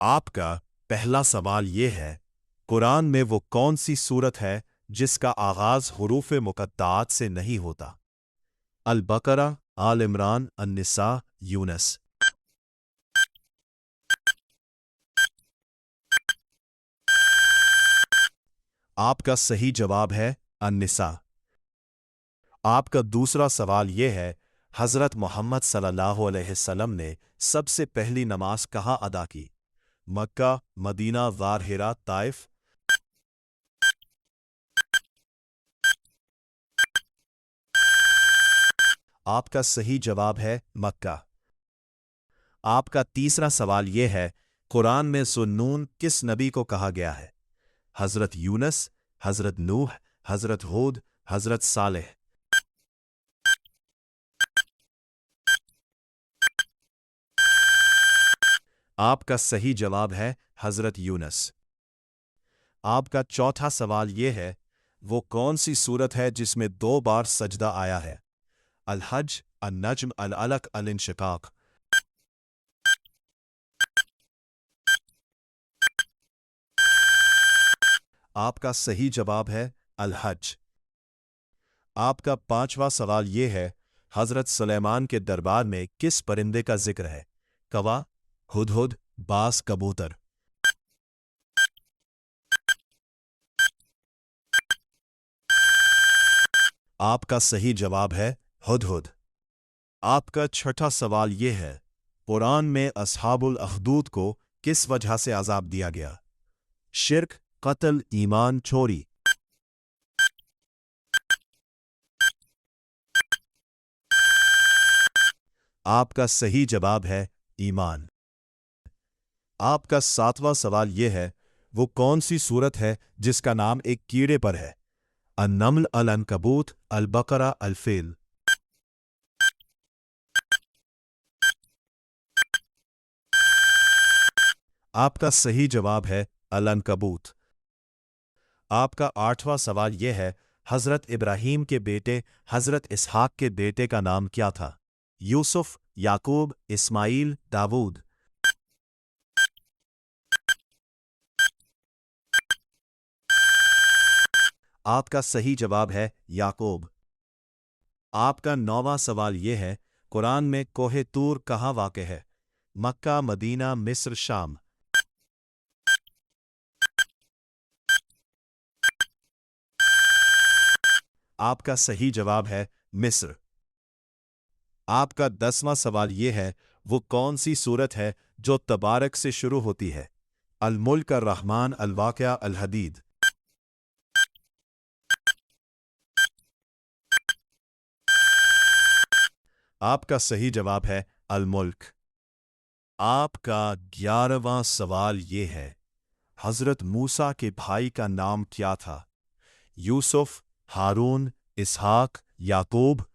आपका पहला सवाल ये है, कुरान में वो कौन सी सूरत है जिसका आगाज हुरूफ मुक़त्ताआत से नहीं होता? अल बकरा, आल इमरान, अन्निसा, यूनस। आपका सही जवाब है अन्निसा। आपका दूसरा सवाल ये है, हज़रत मोहम्मद सल्लल्लाहु अलैहि वसल्लम ने सबसे पहली नमाज कहाँ अदा की? मक्का, मदीना, गार हिरा, ताइफ। आपका सही जवाब है मक्का। आपका तीसरा सवाल यह है, कुरान में सुन्नून किस नबी को कहा गया है? हज़रत यूनस, हज़रत नूह, हज़रत हूद, हज़रत सालेह। आपका सही जवाब है हज़रत यूनस। आपका चौथा सवाल यह है, वो कौन सी सूरत है जिसमें 2 बार सजदा आया है? अल हज, अन नज्म, अल अलक, अल इंशिकाक। आपका सही जवाब है अल हज। आपका पांचवा सवाल यह है, हज़रत सुलेमान के दरबार में किस परिंदे का जिक्र है? कवा, हुदहुद, बास, कबूतर। आपका सही जवाब है हुदहुद। आपका छठा सवाल यह है, कुरान में अस्हाबुल अखदूद को किस वजह से अजाब दिया गया? शिर्क, कत्ल, ईमान, चोरी। आपका सही जवाब है ईमान। आपका सातवां सवाल यह है, वो कौन सी सूरत है जिसका नाम एक कीड़े पर है? अन्नम्ल, अल अनकबूत, अल बकरा, अल फील। आपका सही जवाब है अल अनकबूत। आपका आठवां सवाल यह है, हज़रत इब्राहीम के बेटे हज़रत इसहाक के बेटे का नाम क्या था? यूसुफ, याकूब, इस्माइल, दाऊद। आपका सही जवाब है याकूब। आपका नौवां सवाल यह है, कुरान में कोहे तूर कहाँ वाक़े है? मक्का, मदीना, मिस्र, शाम। आपका सही जवाब है मिस्र। आपका 10वां सवाल यह है, वो कौन सी सूरत है जो तबारक से शुरू होती है? अल मुल्क, अल रहमान, अल वाक़िया, अल हदीद। आपका सही जवाब है अल मुल्क। आपका 11वां सवाल यह है, हज़रत मूसा के भाई का नाम क्या था? यूसुफ, हारून, इसहाक, याकूब।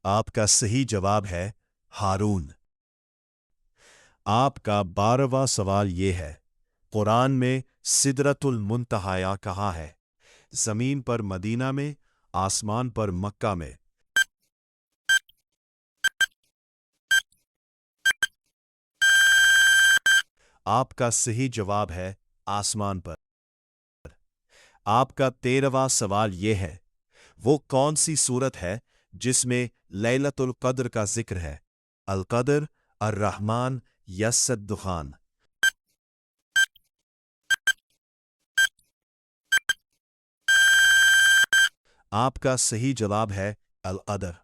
आपका सही जवाब है हारून। आपका 12वां सवाल यह है, कुरान में सिदरतुल मुंतहा कहाँ है? जमीन पर मदीना में, आसमान पर मक्का में। आपका सही जवाब है आसमान पर। आपका 13वां सवाल यह है, वो कौन सी सूरत है जिसमें लैलतुल कद्र का जिक्र है? अल कद्र, अर रहमान, यस्सद दुखान। आपका सही जवाब है अल कद्र।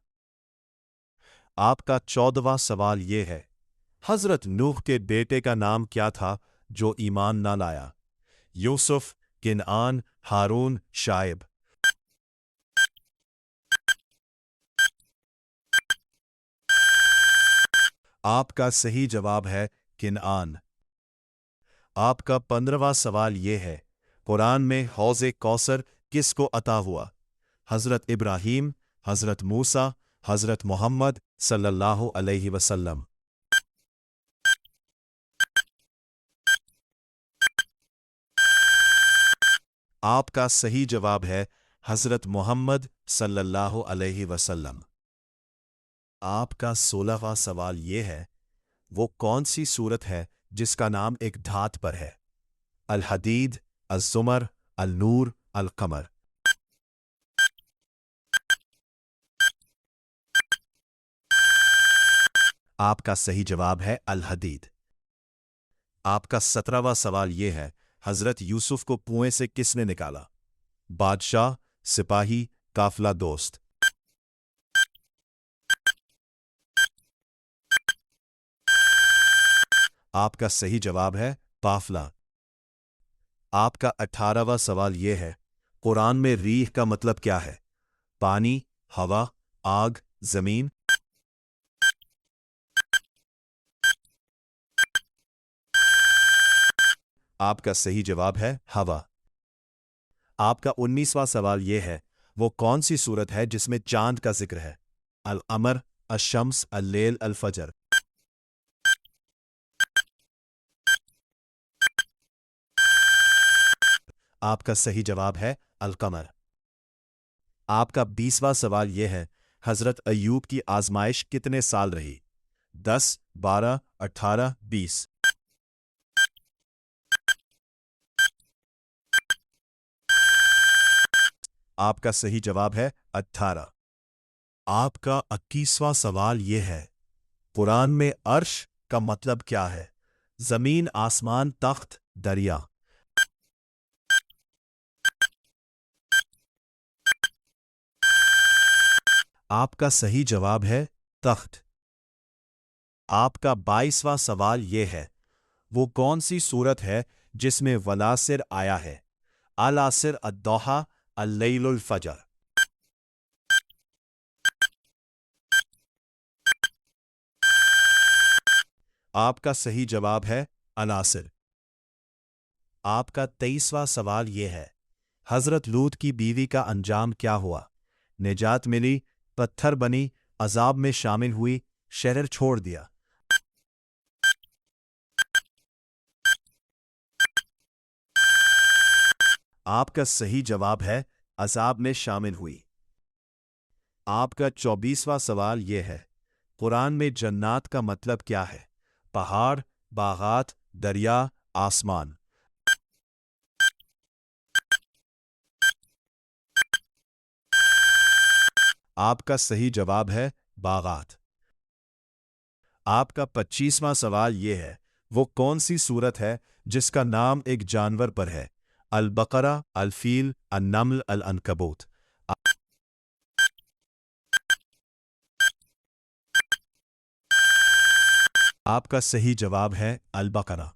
आपका 14वां सवाल यह है, हज़रत नूह के बेटे का नाम क्या था जो ईमान ना लाया? यूसुफ, किनआन, हारून, शाइब। आपका सही जवाब है किनआन। आपका 15वां सवाल यह है, कुरान में हौज़े कौसर किसको अता हुआ? हज़रत इब्राहीम, हज़रत मूसा, हज़रत मोहम्मद सल्लल्लाहु अलैहि वसल्लम। आपका सही जवाब है हज़रत मोहम्मद सल्लल्लाहु अलैहि वसल्लम। आपका 16वां सवाल ये है, वो कौन सी सूरत है जिसका नाम एक धात पर है? अल हदीद, अल जुमर, अल नूर, अल कमर। आपका सही जवाब है अल हदीद। आपका 17वां सवाल ये है, हजरत यूसुफ को कुएं से किसने निकाला? बादशाह, सिपाही, काफला दोस्त। आपका सही जवाब है काफला। आपका 18वां सवाल यह है, कुरान में रीह का मतलब क्या है? पानी, हवा, आग, जमीन। आपका सही जवाब है हवा। आपका 19वां सवाल यह है, वो कौन सी सूरत है जिसमें चांद का जिक्र है? अल अमर, अशम्स, अल लेल, अल फजर। आपका सही जवाब है अल कमर। आपका 20वां सवाल यह है, हजरत अय्यूब की आजमाइश कितने साल रही? 10, 12, 18, 20। आपका सही जवाब है 18। आपका 21वां सवाल यह है, कुरान में अर्श का मतलब क्या है? जमीन, आसमान, तख्त, दरिया। आपका सही जवाब है तख्त। आपका 22वां सवाल यह है, वो कौन सी सूरत है जिसमें वलासिर आया है? अल आसिर, अद्दोहा, अल लैलुल फजर। आपका सही जवाब है अल आसिर। आपका 23वां सवाल यह है, हजरत लूत की बीवी का अंजाम क्या हुआ? निजात मिली, पत्थर बनी, अजाब में शामिल हुई, शहर छोड़ दिया। आपका सही जवाब है अजाब में शामिल हुई। आपका 24वां सवाल यह है, कुरान में जन्नात का मतलब क्या है? पहाड़, बागात, दरिया, आसमान। आपका सही जवाब है बागात। आपका 25वां सवाल यह है, वो कौन सी सूरत है जिसका नाम एक जानवर पर है? अल बकरा, अल फील, अल नम्ल, अल अनकबूत। आपका सही जवाब है अल बकरा।